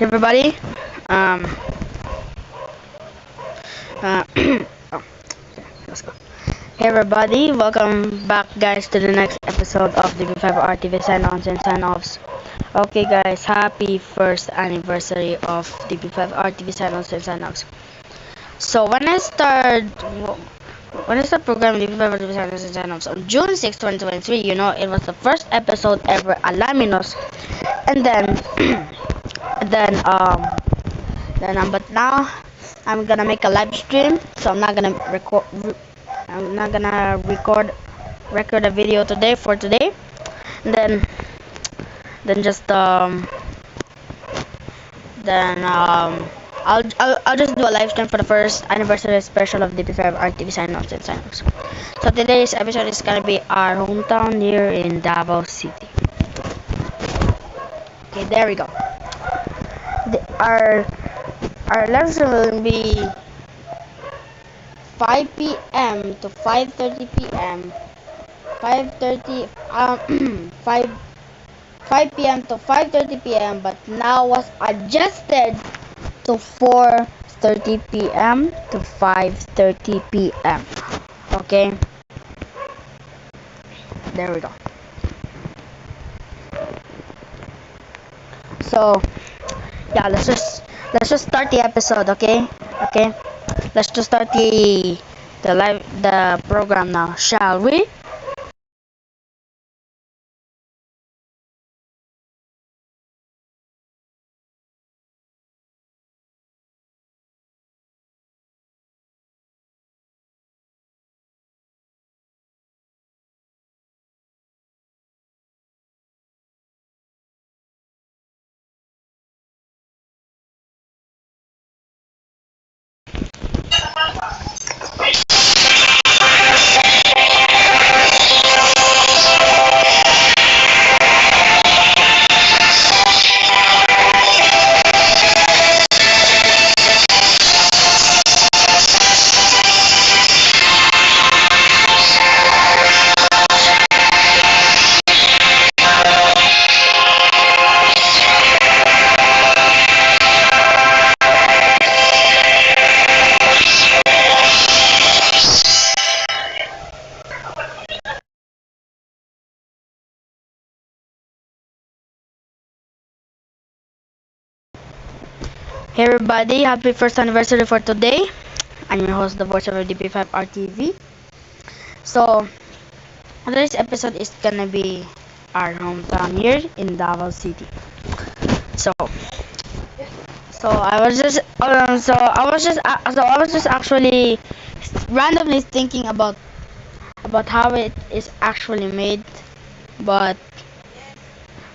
Hey everybody, um, oh, okay, let's go. Hey everybody, welcome back guys to the next episode of DP5RTV Signons and Signoffs. Okay guys, happy first anniversary of DP5RTV Signons and Signoffs. So when I start programming DP5RTV Signons and Signoffs on June 6, 2023, it was the first episode ever Alaminos, and then but now I'm gonna make a live stream, so I'm not gonna record a video today for today. And then just then I'll just do a live stream for the first anniversary special of DP5 RTV Signons and Signoffs. So today's episode is gonna be our hometown here in Davao City. Okay, there we go. Our live stream will be 5 p.m. to 5:30 p.m. 5:30 5 p.m. to 5:30 p.m. but now was adjusted to 4:30 p.m. to 5:30 p.m. Okay, there we go. So yeah, let's just start the episode. Okay, let's just start the program now, shall we? Hey everybody, happy first anniversary for today. I'm your host, the voice of DP5RTV. So today's episode is gonna be our hometown here in Davao City. So I was just actually randomly thinking about how it is actually made, but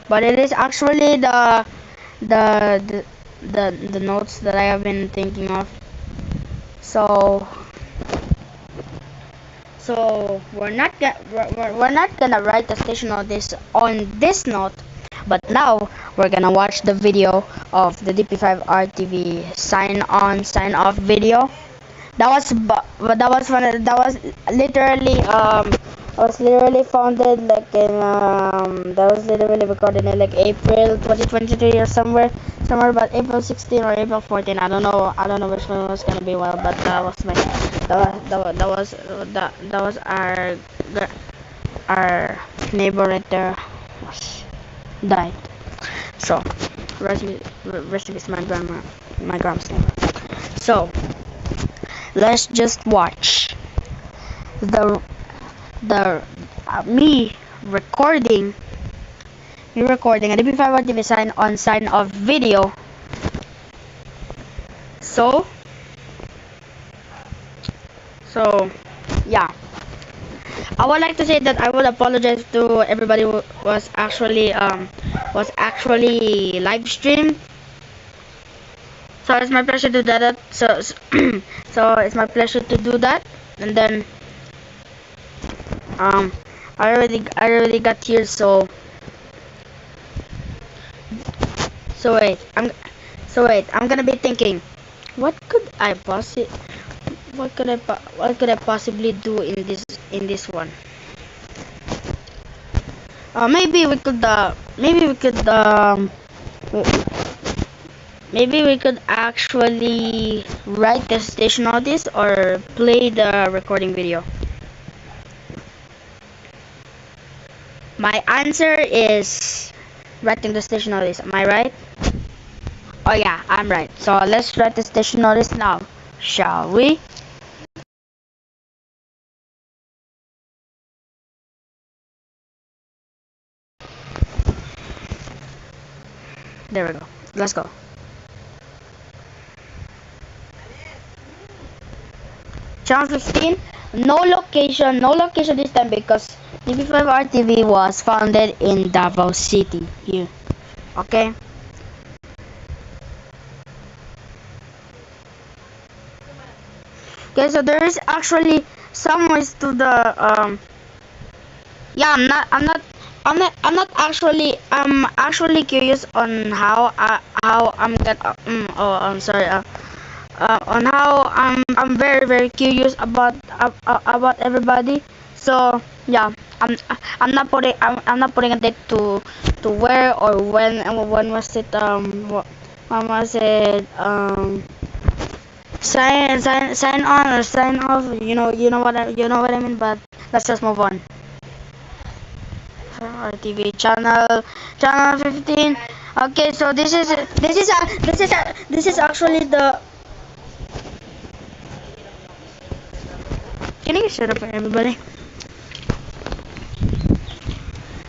it is actually the notes that I have been thinking of. So we're not gonna write the station notice on this note, but now we're gonna watch the video of the DP5RTV sign on sign off video. That was literally founded like in that was literally recorded in like April 2023 or somewhere about April 16 or April 14. I don't know which one was gonna be well, but that was our neighbor right there was died. So rest in peace, my grandma's neighbor. So let's just watch the me recording a DP5RTV sign on sign off video. So yeah, I would like to say that I would apologize to everybody who was actually live streamed. So it's my pleasure to do that. So it's my pleasure to do that. And then I already got here. So wait, I'm gonna be thinking, what could I possibly do in this one? Maybe we could Maybe we could actually write the station notice or play the recording video. My answer is writing the station notice. Am I right? Oh yeah, I'm right. So let's write the station notice now, shall we? There we go. Let's go. Channel 15. No location this time because DP5RTV was founded in Davao City here. Okay. Okay, so there is actually some ways to the yeah, I'm not actually, I'm actually curious on how I'm gonna oh, I'm sorry, on how I'm very curious about everybody. So yeah, I'm not putting a date to where or when, and when was it when was it sign on or sign off, you know what I mean. But let's just move on. RTV channel 15. Okay, so this is actually the. Can you shut up, everybody?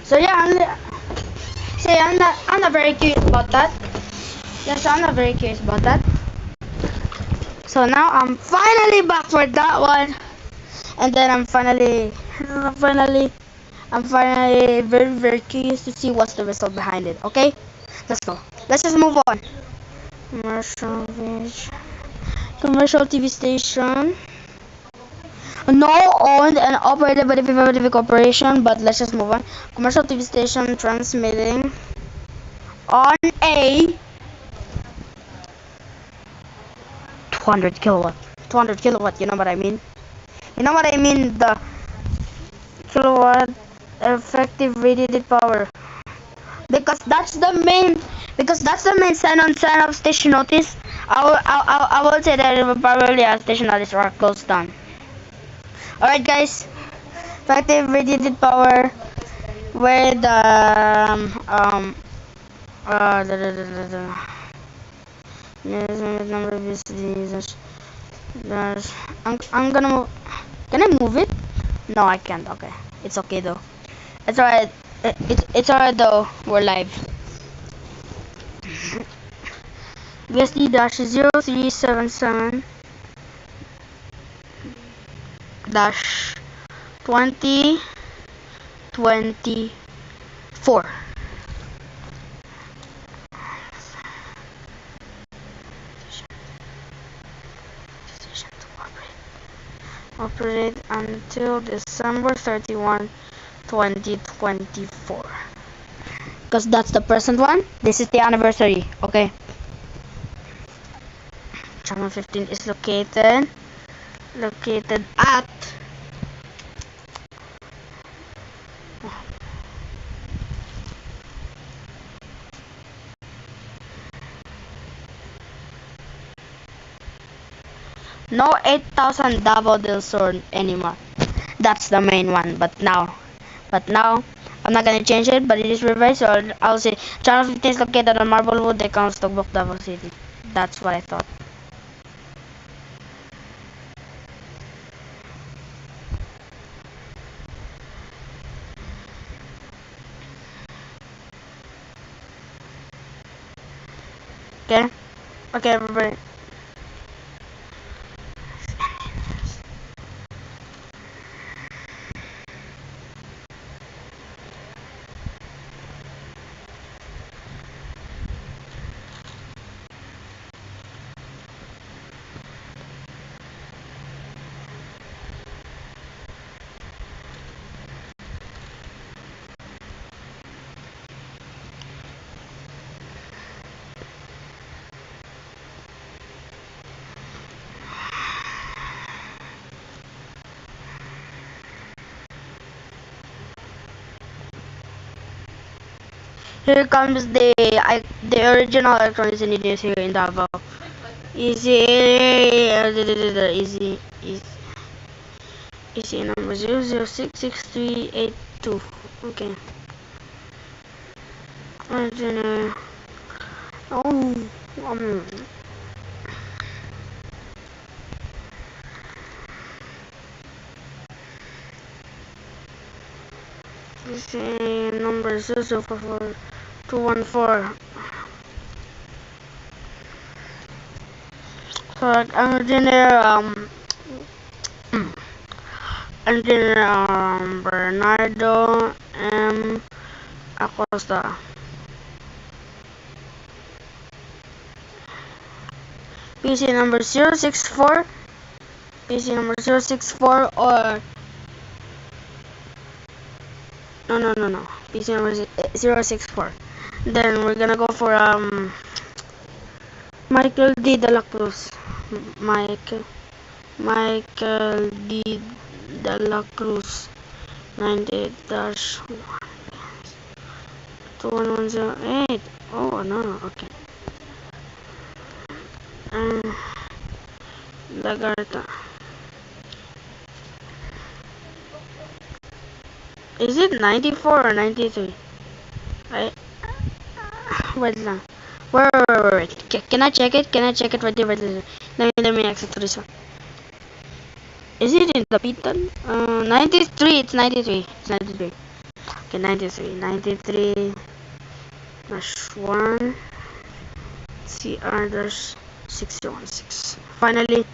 So yeah, I'm not very curious about that. Yes, I'm not very curious about that. So now I'm finally back for that one, and then I'm finally very curious to see what's the result behind it. Okay, let's go. Let's just move on. Commercial TV station. No owned and operated by the DP5RTV Corporation, but let's just move on. Commercial TV station transmitting on a 200 kilowatt. 200 kilowatt, you know what I mean? You know what I mean? The kilowatt effective radiated power. Because that's the main sign on sign of station notice. I will say that it will probably a station notice or closed down. Alright guys, effective radiated power where the number of users. I'm gonna move. Can I move it? No, I can't. Okay, it's okay though. It's alright. It's alright though. We're live. VSD dash 0377 dash 2024. Operate until December 31, 2024. Because that's the present one. This is the anniversary. Okay. Channel 15 is located at no 8000 Davao del Sur anymore. That's the main one. But now I'm not gonna change it. But it is revised. So I'll say Channel 15 is located on Marblewood, Deccan, Stockbrook, Davao City. That's what I thought. Okay. Okay, everybody. Here comes the original electronics engineers here in Davao. Easy, easy, easy, easy number 0066382. Okay. Engineer. Oh, easy number 0044214. Correct. Engineer Engineer Bernardo M. Acosta. PC number 064. PC number 064 or no. PC number 064. Then we're gonna go for Michael D. De La Cruz. Michael D. De La Cruz. 98-21108. Oh no, okay. Lagarta. Is it 94 or 93? Wait lang. Wait. Can I check it? Can I check it right there? Let me exit to this one. Is it in the Piton? 93. It's 93. It's 93. Okay, 93. 93 dash 1 CR dash 616. Finally,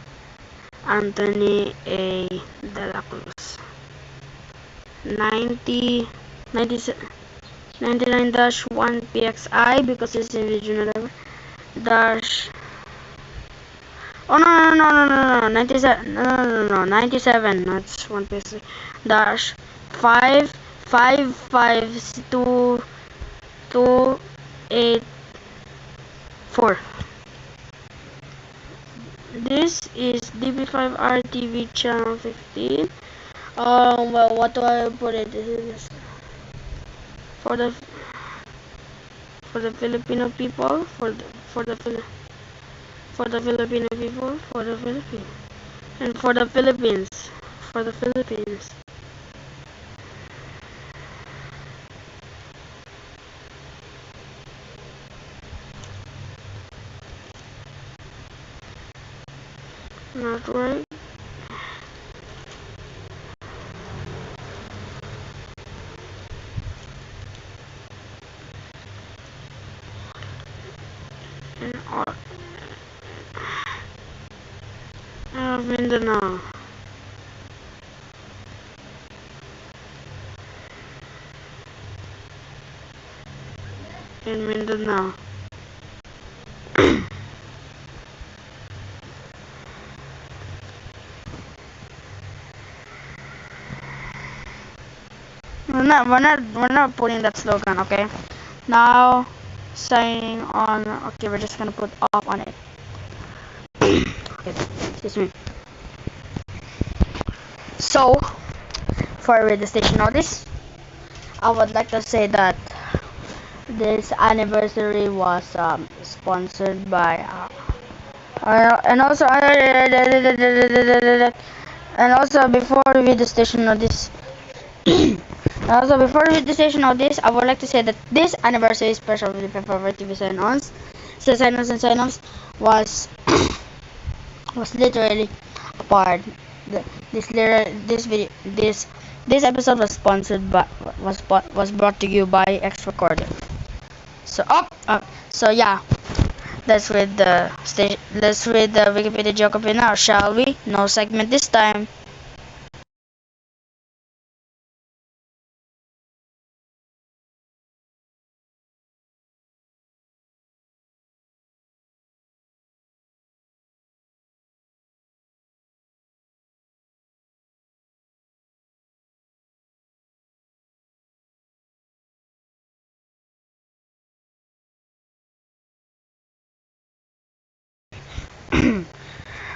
Anthony A. De La Cruz. 99-1 PXI because it's in regional level dash. Oh no 97 that's 1 PXI dash 5552284. This is DP5RTV channel 15. Well, what do I put it? This is for the Filipino people, for the Filipino people, for the Philippines, and for the Philippines, Not right. And Mindanao. In Mindanao. We're not putting that slogan, okay? Now, signing on. Okay, we're just gonna put off on it. Okay, excuse me. So, for the station notice, I would like to say that this anniversary was sponsored by and also before we read the station notice. Also, before we read the station of this, I would like to say that this anniversary special of DP5RTV Signons and Signoffs was was literally a part. This episode was sponsored by was brought to you by X Recorder. So so yeah, let's read the Wikipedia geography now, shall we? No segment this time.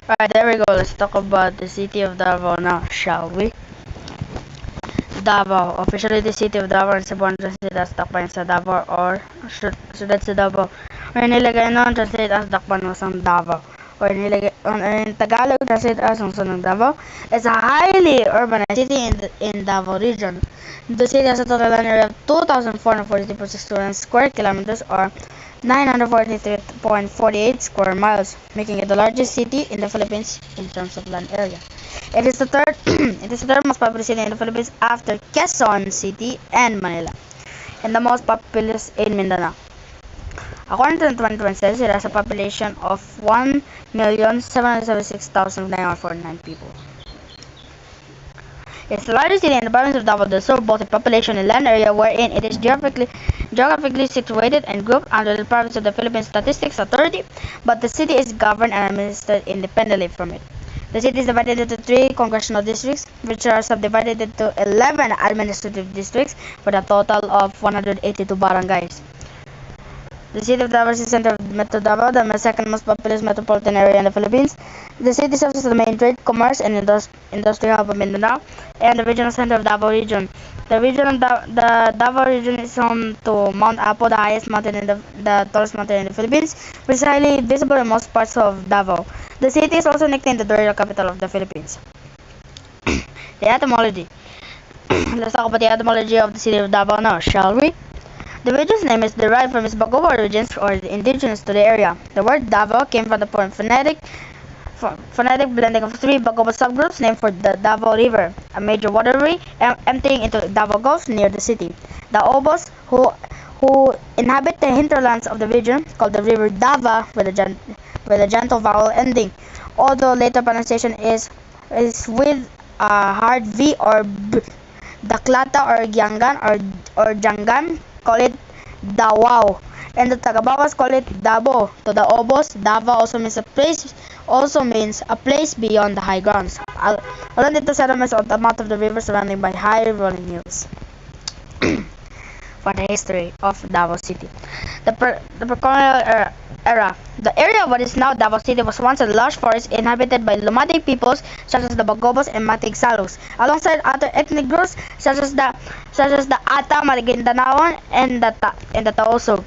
Alright, there we go. Let's talk about the city of Davao now, shall we? Davao. Officially, the city of Davao and Cebuano translated as Dakpan sa Davao or Ciudad sa Davao. Or nilagay noon translated as Dakpan o sang Davao. Or nilagay in Tagalog translated as Lungsod ng Davao. It's a highly urbanized city in Davao region. The city has a total land area of 2,443.61 square kilometers or 943.48 square miles, making it the largest city in the Philippines in terms of land area. It is the third it is the third most populous city in the Philippines after Quezon City and Manila, and the most populous in Mindanao. According to the 2020 census, it has a population of 1,776,949 people. It's the largest city in the province of Davao del Sur, both in population and land area, wherein it is geographically situated and grouped under the province of the Philippine Statistics Authority, but the city is governed and administered independently from it. The city is divided into 3 congressional districts, which are subdivided into 11 administrative districts for a total of 182 barangays. The city of Davao is the center of Metro Davao, the second most populous metropolitan area in the Philippines. The city serves as the main trade, commerce, and industrial hub of Mindanao, and the regional center of Davao region. The Davao region is home to Mount Apo, the highest mountain in the tallest mountain in the Philippines, which is highly visible in most parts of Davao. The city is also nicknamed the royal capital of the Philippines. The etymology. Let's talk about the etymology of the city of Davao now, shall we? The region's name is derived from its Bagobo origins, or indigenous to the area. The word Davao came from the phonetic blending of 3 Bagobo subgroups named for the Davao River, a major waterway emptying into Davao Gulf near the city. The Obos, who inhabit the hinterlands of the region, called the river Dava with a gentle vowel ending, although later pronunciation is with a hard V or B. The Klata or Gyangan or Jangan call it Davao, and the Tagabawas call it Dabo. To the Obos, Davao also means a place beyond the high grounds. Along the settlements on the mouth of the river surrounded by high rolling hills. For the history of Davao City, the pre-colonial era. The area of what is now Davao City was once a large forest inhabited by nomadic peoples such as the Bagobos and Matigsalos, alongside other ethnic groups such as the Ata, Maguindanaon, and the Tausug.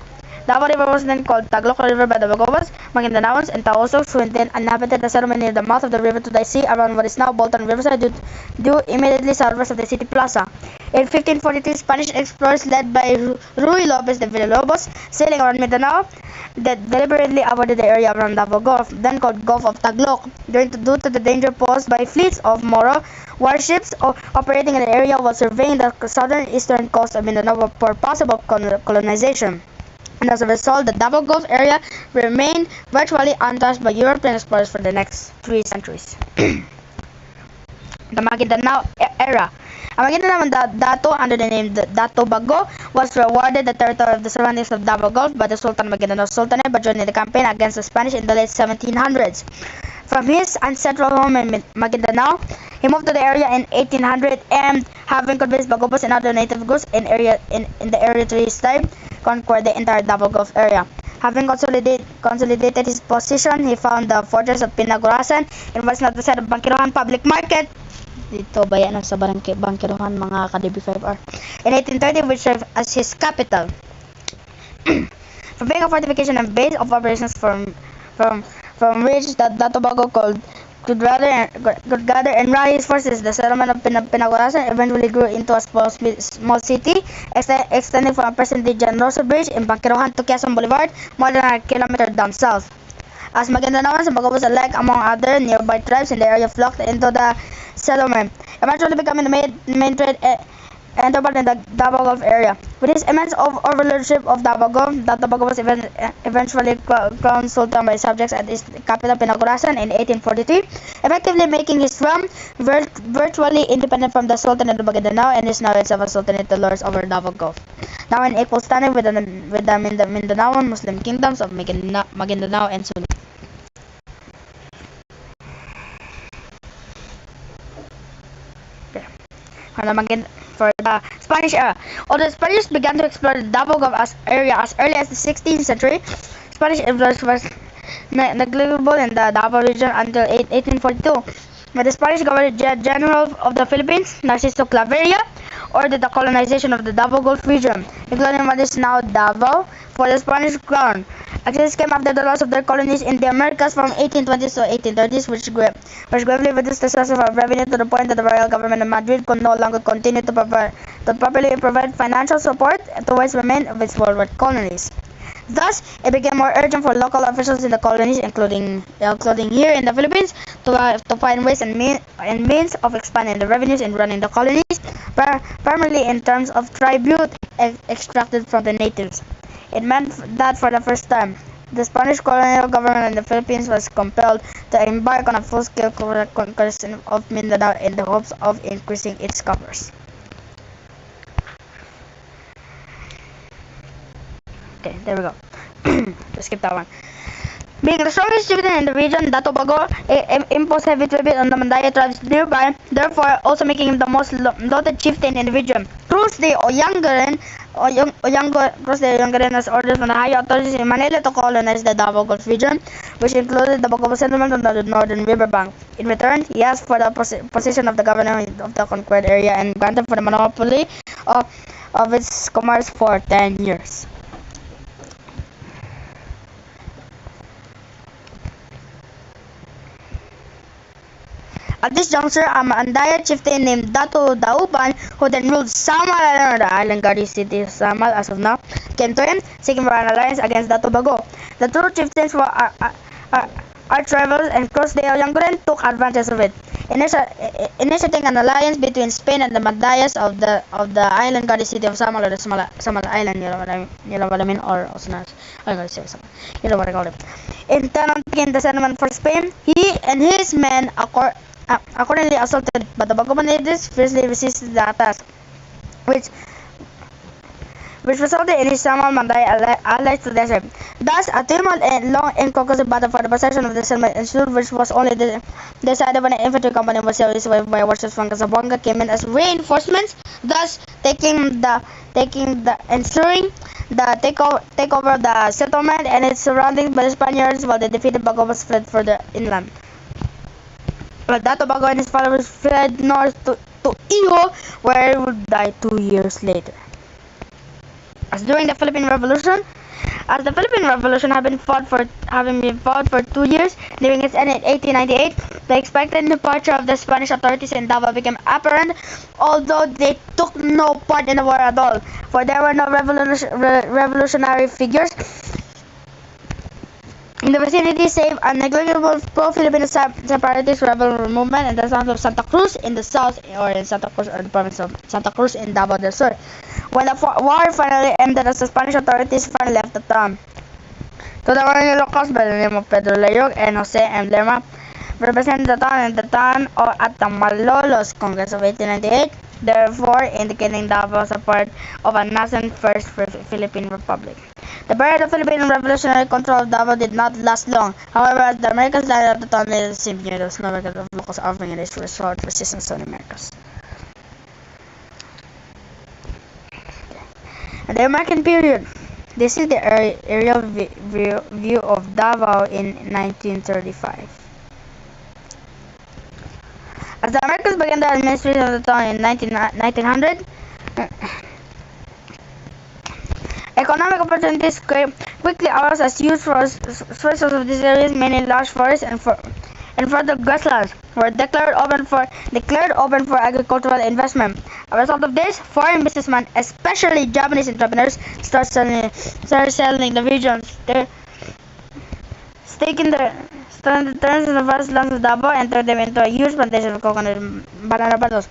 Davao River was then called Taglok River by the Bagobos, Maguindanaons, and Tausugs, who then inhabited the settlement near the mouth of the river to the sea around what is now Bolton Riverside due immediately southwest of the city plaza. In 1543, Spanish explorers led by Ruy Lopez de Villalobos, sailing around Mindanao, that deliberately avoided the area around Davao Gulf, then called Gulf of Taglok, due to the danger posed by fleets of Moro warships operating in the area while surveying the southern eastern coast of Mindanao for possible colonization. And as a result, the Davao Gulf area remained virtually untouched by European explorers for the next 3 centuries. The Maguindanao era. A Maguindanao Dato, under the name Dato Bago, was rewarded the territory of the surroundings of Davao Gulf by the Sultan of Maguindanao Sultanate by joining the campaign against the Spanish in the late 1700s. From his ancestral home in Maguindanao, he moved to the area in 1800 and, having convinced Bagobos and other native groups in the area to his time, conquered the entire Davao Gulf area. Having consolidated his position, he found the fortress of Pinagurasan in what's now the site of Bangkirohan Public Market. Dito bayan sa Bangkirohan, mga ka-DP5R. In 1830, which served as his capital. From being a fortification and base of operations from which the Tobago could gather and rally his forces, the settlement of Pinagurasan eventually grew into a small city, extending from a present-day Generoso Bridge in Bangkirohan to Quezon Boulevard, more than a kilometer down south. As Maguindanaoans and Bagobos alike, among other nearby tribes in the area, flocked into the settlement, eventually becoming the main trade enterprise in the Davao Gulf area. With his immense overlordship of Davao Gulf, the Bagobos eventually crowned Sultan by subjects at his capital Pinagurasan in 1843, effectively making his realm virtually independent from the Sultanate of Maguindanao, and is now itself a sultanate that lords over Davao Gulf, now in equal standing with the Mindanaoan Muslim kingdoms of Maguindanao and Sulu. For the Spanish era. Although the Spanish began to explore the Davao Gulf area as early as the 16th century, Spanish influence was negligible in the Davao region until 1842, when the Spanish Governor General of the Philippines, Narciso Claveria, ordered the colonization of the Davao Gulf region, including what is now Davao, for the Spanish crown. Access came after the loss of their colonies in the Americas from 1820s to 1830s, which greatly reduced the source of revenue to the point that the royal government of Madrid could no longer continue to properly provide financial support towards the remain of its worldwide colonies. Thus, it became more urgent for local officials in the colonies, including here in the Philippines, to find ways and means of expanding the revenues and running the colonies, primarily in terms of tribute extracted from the natives. It meant that for the first time, the Spanish colonial government in the Philippines was compelled to embark on a full-scale conquest of Mindanao in the hopes of increasing its coffers. Okay, there we go. Just skip that one. Being the strongest chieftain in the region, Davao imposed heavy tribute on the Mandaya tribes nearby, therefore also making him the most noted chieftain in the region. Cruz de Oyangaran has orders from the higher authorities in Manila to colonize the Davao Gulf region, which included the Bacobo settlement on the northern riverbank. In return, he asked for the position of the governor of the conquered area and granted for the monopoly of its commerce for 10 years. At this juncture, a Mandaya chieftain named Dato Dauban, who then ruled Samal Island, the island guardian city of Samal as of now, came to him, seeking for an alliance against Dato Bago. The two chieftains were arch rivals, and Cruz de Oyanguren took advantage of it, initiating an alliance between Spain and the Mandayas of the island guardian city of Samal, or the Samal Island, you know what I mean, or also known as, I'm going to say something, you know what I call it. In turn on taking the settlement for Spain, he and his men accordingly assaulted, but the Bacoban natives fiercely resisted the attack, which resulted in his Samal Mandaya allies to desert. Thus, a 3-month-long and conclusive battle for the possession of the settlement ensued, which was only decided when an infantry company was served by warships from Casablanca came in as reinforcements, thus ensuring the takeover of the settlement and its surroundings by the Spaniards, while the defeated Bagobas fled further inland. But Dato Bago and his followers fled north to Iho, where he would die 2 years later. As the Philippine Revolution having been fought for 2 years, leaving its end in 1898, the expected departure of the Spanish authorities in Davao became apparent, although they took no part in the war at all, for there were no revolutionary figures in the vicinity save a negligible pro-Filipino separatist rebel movement in the town of Santa Cruz in the south, or in Santa Cruz, or the province of Santa Cruz in Davao del Sur. When the war finally ended, as the Spanish authorities finally left the town. Two Tawangan locals by the name of Pedro Layog and Jose M. Lerma represented the town at the Malolos Congress of 1898, therefore indicating Davao as a part of a nascent First Philippine Republic. The period of Philippine revolutionary control of Davao did not last long. However, as the Americans landed at the town, it seemed there was no record of locals offering any resort resistance to the Americas. In the American period, this is the aerial view of Davao in 1935. As the Americans began the administration of the town in 1900, economic opportunities quickly arose as huge sources of these areas, mainly large forests and fertile grasslands, were declared open for agricultural investment. As a result of this, foreign businessmen, especially Japanese entrepreneurs, started selling the regions. Staking the turns in the vast lands of Davao and turned them into a huge plantation of coconut and banana bundles.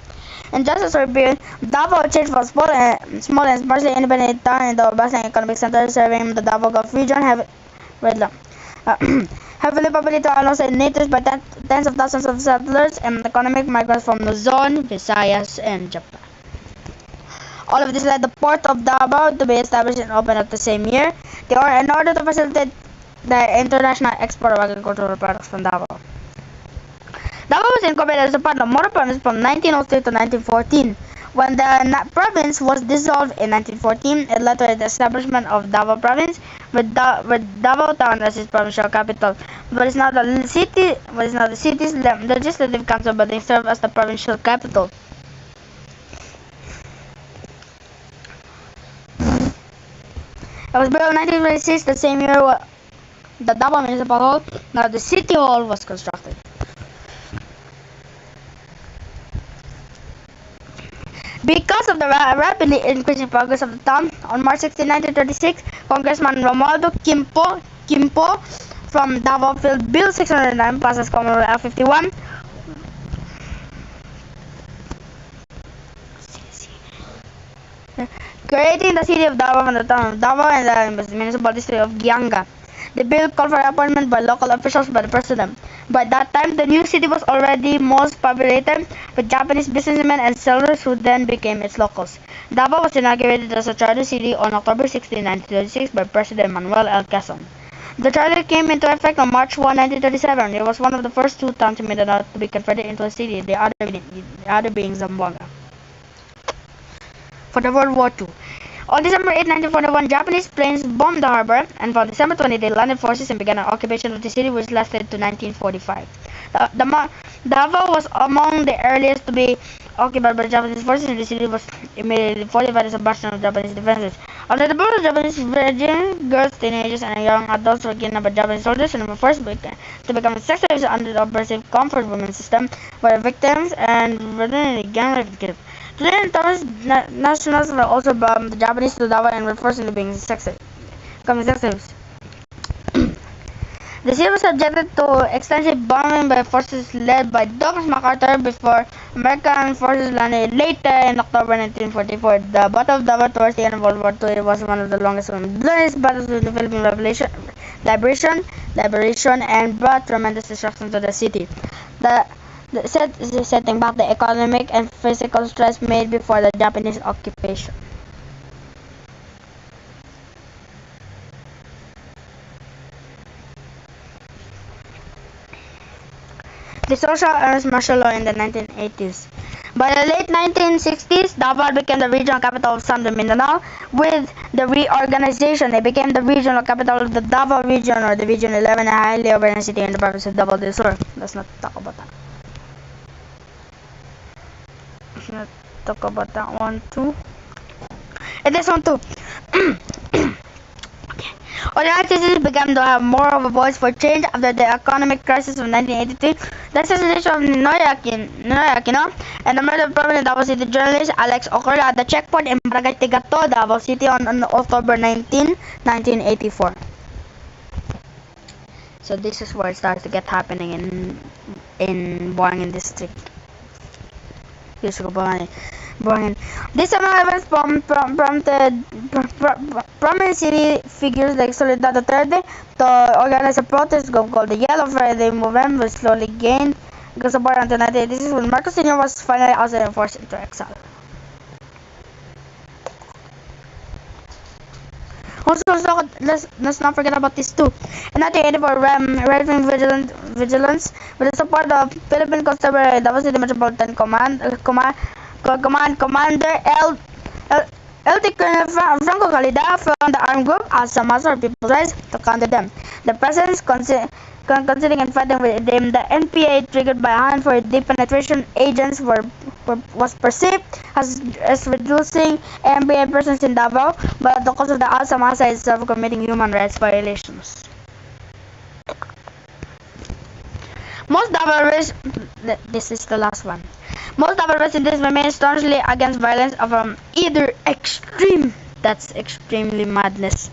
In just a short period, Davao changed from small and sparsely independent town into a bustling economic center serving the Davao Gulf region, heavily populated alongside natives by tens of thousands of settlers and economic migrants from Luzon, Visayas, and Japan. All of this led the port of Davao to be established and opened up the same year, in order to facilitate the international export of agricultural products from Davao. Davao was incorporated as a part of Moro Province from 1903 to 1914. When the province was dissolved in 1914, it led to the establishment of Davao Province, with Davao Town as its provincial capital. What is now the city's legislative council building served as the provincial capital. It was built in 1926, the same year the Davao Municipal Hall, now the City Hall, was constructed. Because of the rapidly increasing progress of the town, on March 16, 1936, Congressman Romualdo Quimpo from Davao filed Bill 609, passed as Common Law 51, creating the city of Davao from the town of Davao and the municipal district of Gianga. The bill called for appointment by local officials by the president. By that time, the new city was already most populated with Japanese businessmen and settlers who then became its locals. Davao was inaugurated as a charter city on October 16, 1936 by President Manuel L. Quezon. The charter came into effect on March 1, 1937. It was one of the first two towns in Mindanao to be converted into a city, the other being Zamboanga. For the World War II. On December 8, 1941, Japanese planes bombed the harbor, and on December 20, they landed forces and began an occupation of the city, which lasted to 1945. Davao was among the earliest to be occupied by Japanese forces, and the city was immediately fortified as a bastion of Japanese defenses. Under the brutal Japanese regime, girls, teenagers, and young adults were kidnapped by Japanese soldiers and were forced to become sex slaves under the oppressive comfort women system, where victims and gang raped. Today, Taoist nationals were also bombed the Japanese to Davao and were forced into becoming sex slaves. The city was subjected to extensive bombing by forces led by Douglas MacArthur before American forces landed later in October 1944. The Battle of Davao towards the end of World War II, it was one of the longest and bloodiest battles of the Philippine liberation and brought tremendous destruction to the city. Setting back the economic and physical stress made before the Japanese occupation. The social unrest martial law in the 1980s. By the late 1960s, Davao became the regional capital of Southern Mindanao. With the reorganization, it became the regional capital of the Davao region, or the Region 11, a highly urban city in the province of Davao del Sur. Let's not talk about that. Let's not talk about that one too. This one too. Other activities began to have more of a voice for change after the economic crisis of 1983, the assassination of Ninoy Aquino, and the murder of prominent Davao City journalist Alex occurred at the checkpoint in Barangay Tigato, Davao City on October 19, 1984. So this is where it starts to get happening in Buangin district. These events prompted prominent city figures like Soledad Duterte to organize a protest group called the Yellow Friday movement, which slowly gained support until 1986 when Marcos Sr. was finally ousted and forced into exile. Also, let's not forget about this too. In 1984, right-wing vigilance, with the support of Philippine Constabulary, Davao City Metropolitan Commander LT Colonel Franco Calida from the armed group as a master of people's rights to counter them. The presence considering and fighting with them, the NPA triggered by a hand for deep penetration agents was perceived as reducing NPA presence in Davao, but at the cost of the Alsa Masa itself committing human rights violations. Most Davao this is the last one. Most Davao residents remain staunchly against violence of either extreme. That's extremely madness.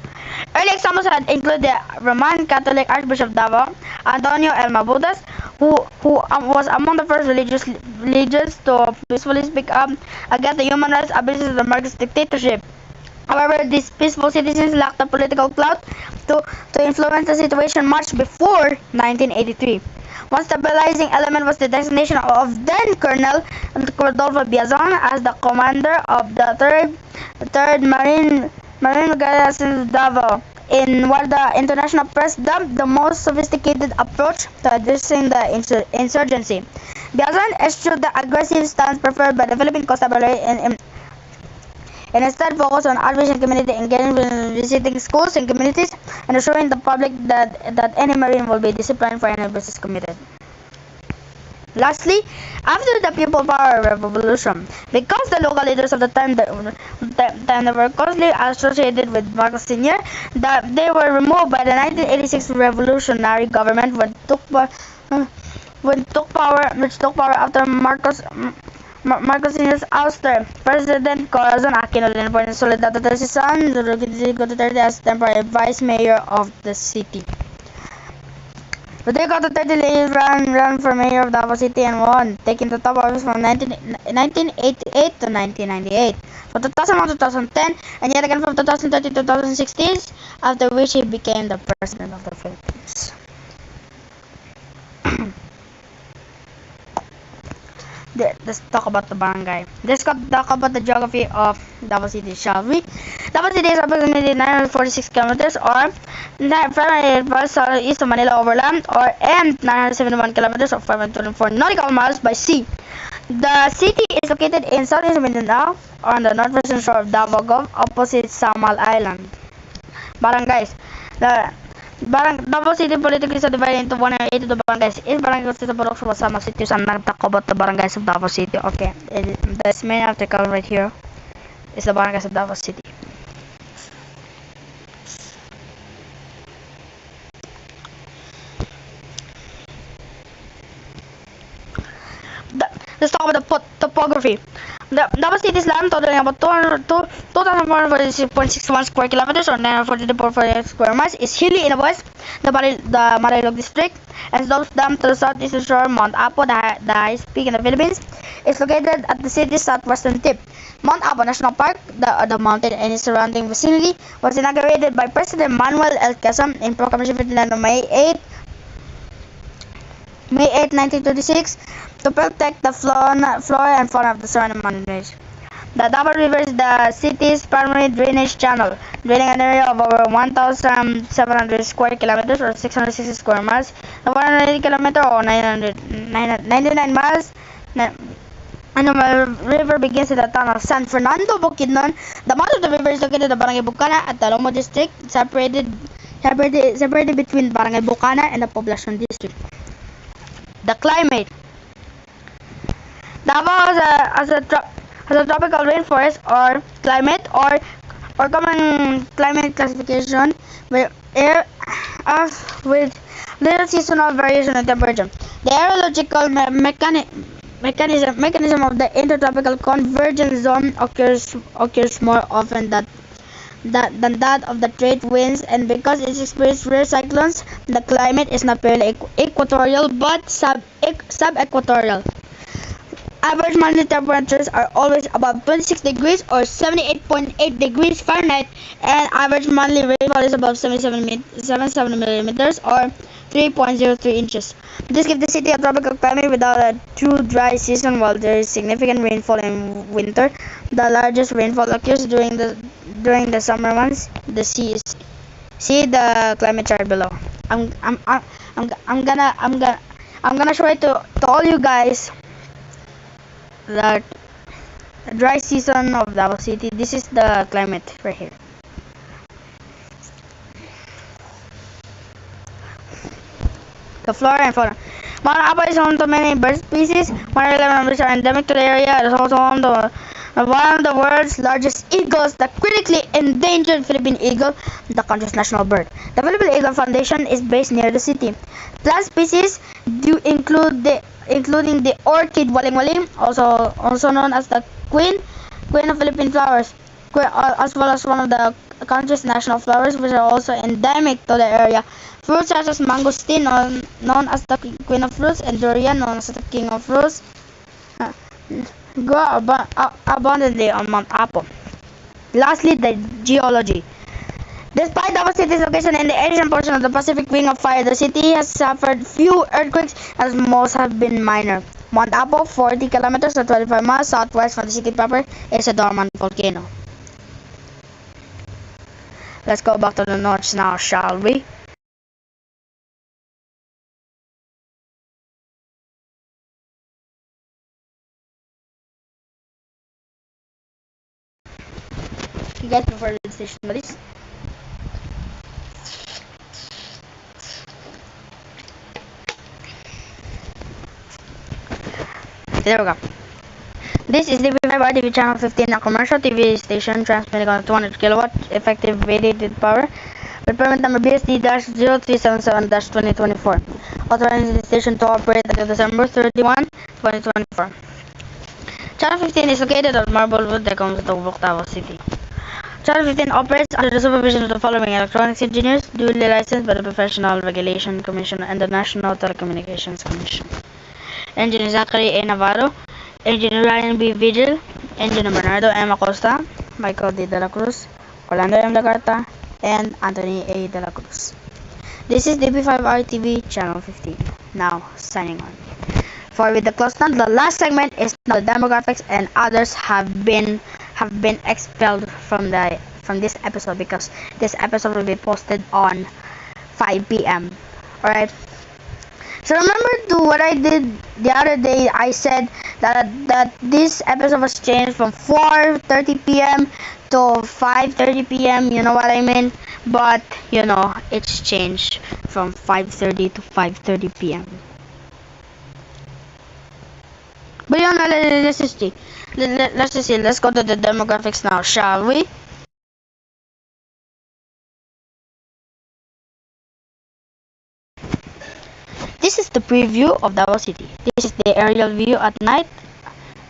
Early examples had included the Roman Catholic Archbishop Davao, Antonio L. Mabudas, who was among the first religious to peacefully speak up against the human rights abuses of the Marcos dictatorship. However, these peaceful citizens lacked the political clout to influence the situation much before 1983. One stabilizing element was the designation of then Colonel Rodolfo Biazon as the commander of the 3rd Marine Garrison Davao, in what the international press dubbed the most sophisticated approach to addressing the insurgency. Biazon eschewed the aggressive stance preferred by the Philippine Constabulary and instead focused on outreach and community engagement, visiting schools and communities, and assuring the public that any Marine will be disciplined for any abuses committed. Lastly, after the People Power Revolution, because the local leaders of the time that were closely associated with Marcos Sr., that they were removed by the 1986 revolutionary government which took power after Marcos Sr.'s ouster. President Corazon Aquino then appointed Soledad Duterte's son, Rodrigo Duterte, as temporary vice mayor of the city. Rodrigo Duterte ran for mayor of Davao City and won, taking the top office from 1988 to 1998, from 2001 to 2010, and yet again from 2013 to 2016, after which he became the president of the Philippines. Let's talk about the barangay. Let's talk about the geography of Davao City, shall we? Davao City is approximately 946 kilometers or 508 miles southeast of Manila over land, and 971 kilometers or 524 nautical miles by sea. The city is located in southeast Mindanao on the northwestern shore of Davao Gulf, opposite Samal Island. Barangays. Davao City politically subdivided into 182 barangays. Each barangay consists of approximately some cities, and I'm talking about the barangays of Davao City. Okay, this main article right here is the barangays of Davao City. Let's talk about the topography. The Davao City's land, totaling about 2,446.61 square kilometers or 944 square miles, is hilly in the west, the Marilog district, and slopes down to the southeastern shore. Mount Apo, the highest peak in the Philippines, is located at the city's southwestern tip. Mount Apo National Park, the mountain and its surrounding vicinity, was inaugurated by President Manuel L. Quezon in Proclamation 59 on May 8, 1926, to protect the flora and fauna of the surrounding mountain range. The Davao River is the city's primary drainage channel, draining an area of over 1,700 square kilometers or 660 square miles. The 180 kilometer or 99 miles and the river begins in the town of San Fernando, Bukidnon. The mouth of the river is located in the Barangay Bukana at the Lomo district, separated between Barangay Bukana and the Poblacion district. The climate. Davao has a tropical rainforest or climate or common climate classification with little seasonal variation in temperature. The aerological mechanism of the intertropical convergence zone occurs more often than that of the trade winds, and because it experiences rare cyclones, the climate is not purely equatorial but sub-equatorial. Average monthly temperatures are always above 26 degrees or 78.8 degrees Fahrenheit, and average monthly rainfall is above 77 millimeters or 3.03 inches. This gives the city a tropical climate without a true dry season, while there is significant rainfall in winter. The largest rainfall occurs during the summer months. See the climate chart below. I'm gonna show it to all you guys. The dry season of Davao City. This is the climate right here. The flora and fauna. Mount Apo is home to many bird species. 111 members are endemic to the area. It is also home to one of the world's largest eagles, the critically endangered Philippine eagle, the country's national bird. The Philippine Eagle Foundation is based near the city. Plant species do including the orchid waling-waling, also known as the queen of Philippine flowers, as well as one of the country's national flowers, which are also endemic to the area. Fruits such as mangosteen, known as the queen of fruits, and durian, known as the king of fruits, grow abundantly on Mount Apo. Lastly, the geology. Despite Davao City's location in the Asian portion of the Pacific Ring of Fire, the city has suffered few earthquakes, as most have been minor. Mount Apo, 40 kilometers or 25 miles southwest from the city proper, is a dormant volcano. Let's go back to the north now, shall we? You guys prefer the station buddies? There we go. This is DP5RTV Channel 15, a commercial TV station transmitting on 200 kilowatt effective radiated power with permit number BSD-0377-2024. Authorizing the station to operate until December 31, 2024. Channel 15 is located at Marblewood, Davao City. Channel 15 operates under the supervision of the following electronics engineers, duly licensed by the Professional Regulation Commission and the National Telecommunications Commission. Engineer Zachary A. Navarro, Engineer Ryan B. Vigil, Engineer Bernardo M. Acosta, Michael D. De La Cruz, Orlando M. Lagarta, and Anthony A. De La Cruz. This is DP5RTV Channel 15. Now, signing on. For with the close down, the last segment is now the demographics, and others have been expelled from this episode because this episode will be posted on 5 p.m. Alright. So remember to what I did the other day. I said that this episode was changed from 4:30 p.m. to 5:30 p.m. You know what I mean? But you know it's changed from 5:30 to 5:30 p.m. But you know, let's just see. Let's just see. Let's go to the demographics now, shall we? This is the preview of Davao City. This is the aerial view at night,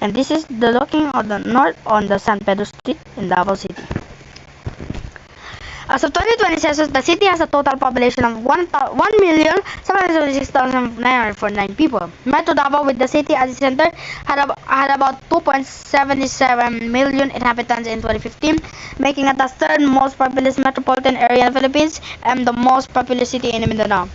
and this is the looking of the north on the San Pedro Street in Davao City. As of 2020 census, the city has a total population of 1,776,949 people. Metro Davao, with the city as its center, had about 2.77 million inhabitants in 2015, making it the third most populous metropolitan area in the Philippines and the most populous city in Mindanao.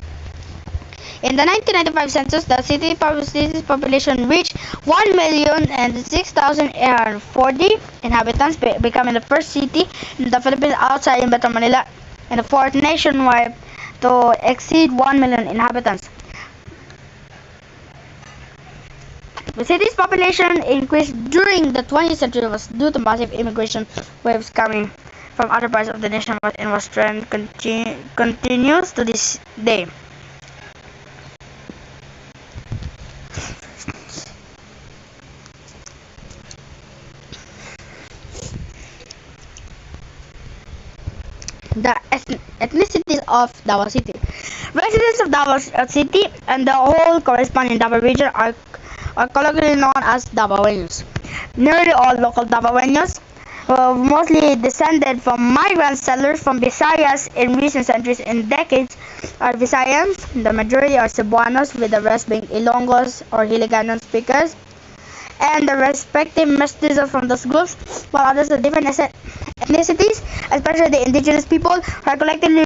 In the 1995 census, the city's population reached 1,006,840 inhabitants, becoming the first city in the Philippines outside Metro Manila and the fourth nationwide to exceed 1 million inhabitants. The city's population increase during the 20th century was due to massive immigration waves coming from other parts of the nation, and was trend continues to this day. The ethnicities of Davao City. Residents of Davao City and the whole corresponding Davao region are colloquially known as Davaoenos. Nearly all local Davaoenos were mostly descended from migrant settlers from Visayas in recent centuries and decades are Visayans. The majority are Cebuanos, with the rest being Ilonggos or Hiligaynon speakers, and the respective mestizos from those groups, while others are different ethnicities, especially the indigenous people, are collectively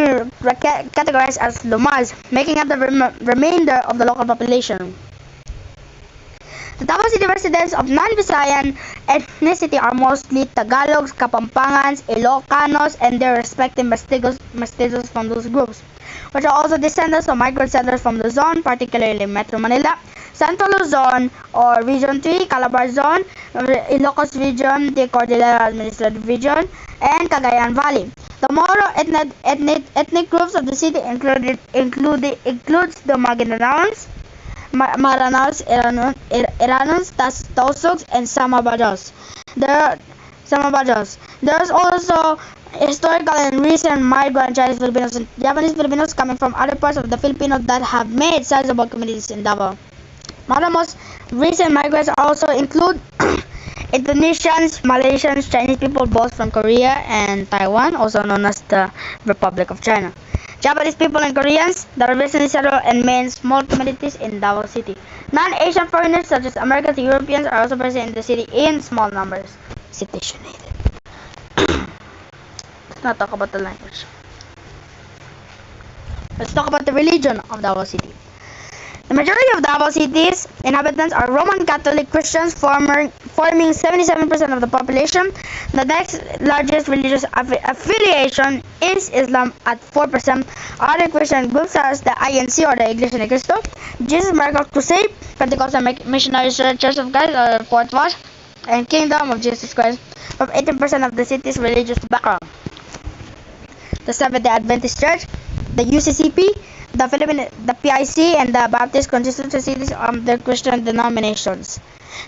categorized as Lumas, making up the remainder of the local population. The Davao City residents of non-Visayan ethnicity are mostly Tagalogs, Kapampangans, Ilocanos, and their respective mestizos from those groups, which are also descendants of migrant settlers from Luzon, particularly Metro Manila, Central Luzon or Region 3, Calabar Zone, Ilocos Region, the Cordillera Administrative Region, and Cagayan Valley. The Moro ethnic groups of the city includes the Magindanaons, Maranaos, Iranos, Tausugs, and Samabajos. There is also historical and recent migrant Chinese Filipinos and Japanese Filipinos coming from other parts of the Philippines that have made sizable communities in Davao. One of the most recent migrants also include Indonesians, Malaysians, Chinese people both from Korea and Taiwan, also known as the Republic of China. Japanese people and Koreans that are recently settled and made small communities in Davao City. Non-Asian foreigners such as Americans and Europeans are also present in the city in small numbers. Situationated. Let's not talk about the language. Let's talk about the religion of Davao City. The majority of Davao City's inhabitants are Roman Catholic Christians, forming 77% of the population. The next largest religious affiliation is Islam at 4%. Other Christian groups such as the INC or the Iglesia ni Cristo, Jesus Miracle Crusade, Pentecostal Missionary Church of God or Fourth Watch, and Kingdom of Jesus Christ from 18% of the city's religious background. The Seventh-day Adventist Church, the UCCP, the PIC and the Baptist constituent cities of the Christian denominations.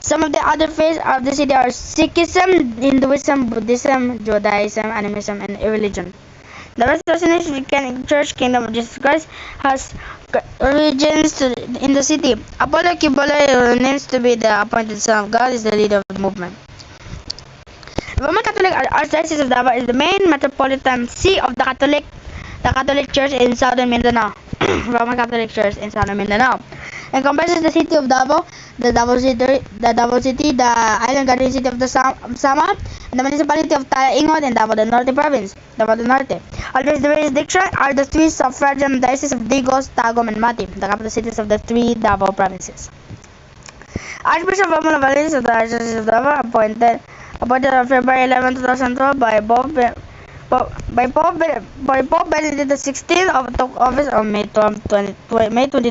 Some of the other faiths of the city are Sikhism, Hinduism, Buddhism, Judaism, Animism, and religion. The Western Church Kingdom of Jesus Christ has origins in the city. Apollo Kibole names to be the appointed Son of God is the leader of the movement. Roman Catholic Archdiocese of Davao is the main metropolitan see of the Catholic Church in Southern Mindanao. Roman Catholic Church in Southern Mindanao. Encompasses the city of Davao, the Davao City, the island guardian city of the Sama, and the municipality of Taingon in Davao del Norte province, Davao del Norte. Under its jurisdiction are the three suffragan dioceses of Digos, Tagum, and Mati, the capital cities of the three Davao provinces. Archbishop Romulo Valdez of the Archdiocese of Davao appointed on February 11, 2012 by Pope Benedict XVI took office on May 22,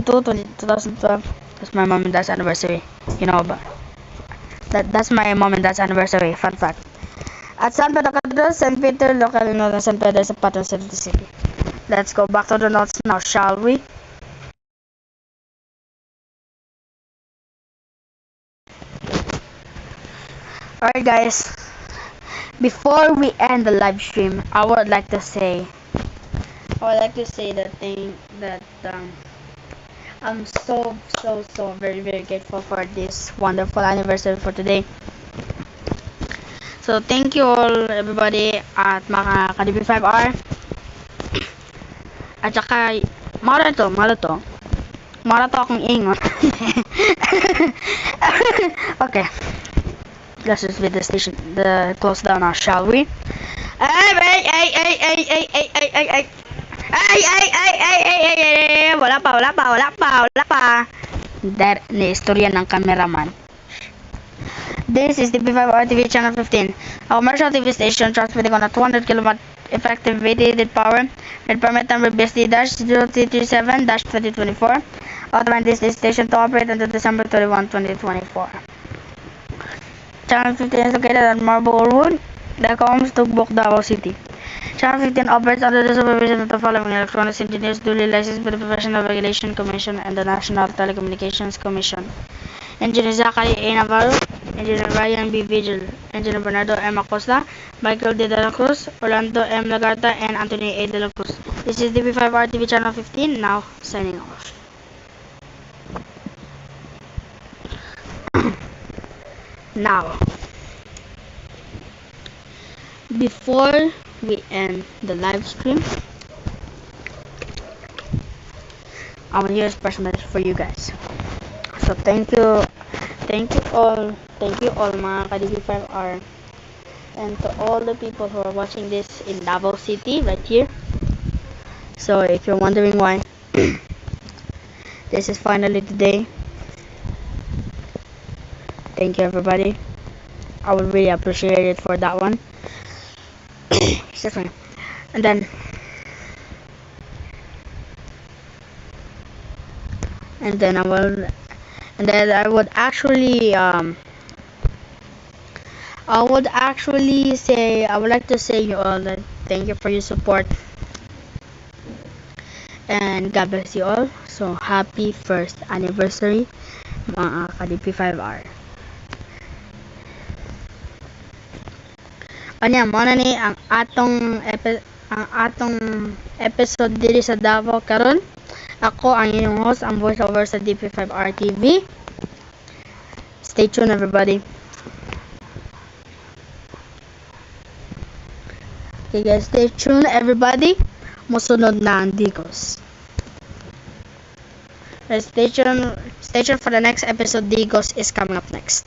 2012. That's my mom and dad's anniversary. You know, but that's my mom and dad's anniversary. Fun fact. At San Pedro Cathedral, St. Peter, locally known as St. Pedro, is the patron saint of the city. Let's go back to the notes now, shall we? Alright guys, before we end the live stream, I would like to say the thing that I'm so very grateful for this wonderful anniversary for today. So thank you all everybody at mga ka-DP5R at saka marato akong ingon. Okay, let's just with the close down now, shall we? Wala pa. Na-istorya ng cameraman. This is DP5RTV Channel 15, a commercial TV station transmitting on a 200 kW effective radiated power with permit number BSD-0337-2024. Authorized this station to operate until December 31, 2024. Channel 15 is located at Marble Road, the Combs, Tugbok, Davao City. Channel 15 operates under the supervision of the following electronics engineers duly licensed by the Professional Regulation Commission and the National Telecommunications Commission. Engineer Zachary A. Navarro, Engineer Ryan B. Vigil, Engineer Bernardo M. Acosta, Michael D. De La Cruz, Orlando M. Lagarta, and Anthony A. De La Cruz. This is DP5RTV Channel 15, now signing off. Now, before we end the live stream, I will hear a special message for you guys. So thank you all mga ka-DP5R, and to all the people who are watching this in Davao City right here. So if you're wondering why, this is finally today. Thank you everybody. I would really appreciate it for that one. Excuse me. And then I would actually like to say you all that thank you for your support and God bless you all. So happy first anniversary mga ka-DP5R. Anya mo na ni ang atong episode diri sa Davao karon. Ako ang inyong host, ang voiceover sa DP5R TV. Stay tuned everybody. Okay guys, stay tuned everybody. Musunod na ang Digos. Stay tuned for the next episode. Digos is coming up next.